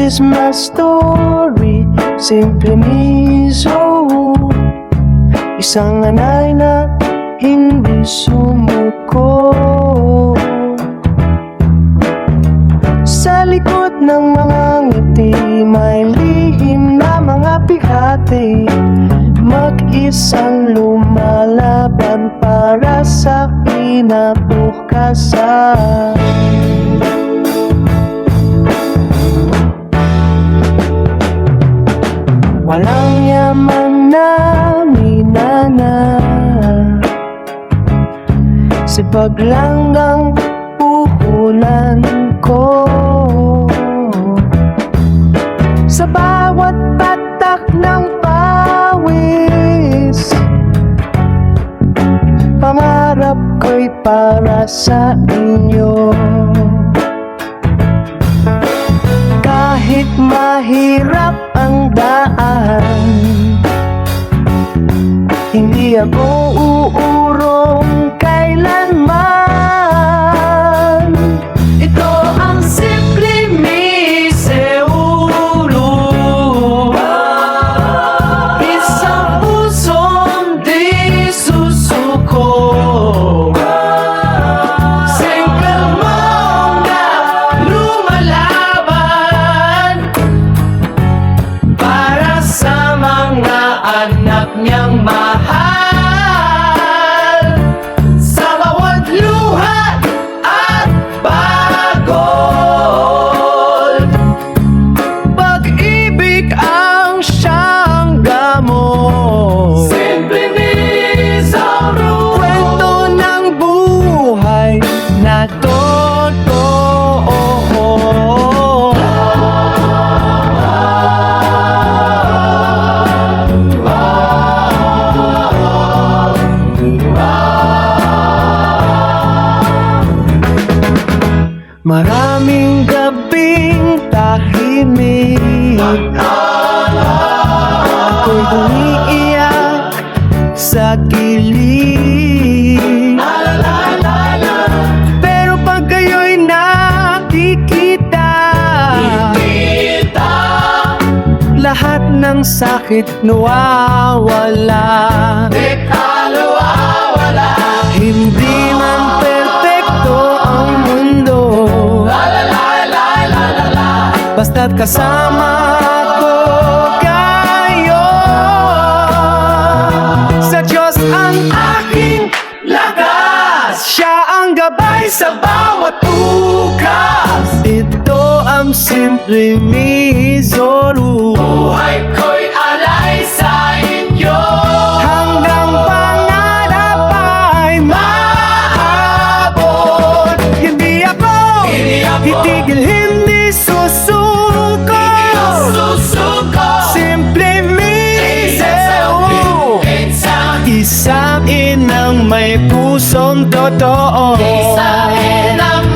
is my story, Simple Miso. Isang anay na hindi sumuko. Sa likod ng mga ngiti, may lihim na mga bihati. Mag-isang lumalaban para sa kinabukasan. Walang yaman na minana, sipag lang ang puhunan ko. Sa bawat patak ng pawis, pangarap ko'y para sa inyo. Kahit mahirap ang daan, hindi ako uurong kailanman. Ito ang Simple Miseulo, isang pusong di susuko. Single mom na lumalaban para sa mga anak niyang mahal. Sa bawat luha at pagod, pag-ibig ang siyang gamot. Simple Miso, kwento ng buhay na totoo. Maraming gabing tahimik, ako'y umiiyak sa gilid. Pero pag kayo'y nakikita, lahat ng sakit nawawala. Hindi man perfecto ang mundo, basta't kasama ko kayo. Sa Diyos ang aking lakas, Siya ang gabay sa bawat bukas. Ito ang Simple Misoro, buhay ko'y alay sa inyo. Hanggang pangarap ay maabot. Hindi ako titigil, hindi susuko. Simple Misero, isang inang may pusong totoo. Isang inang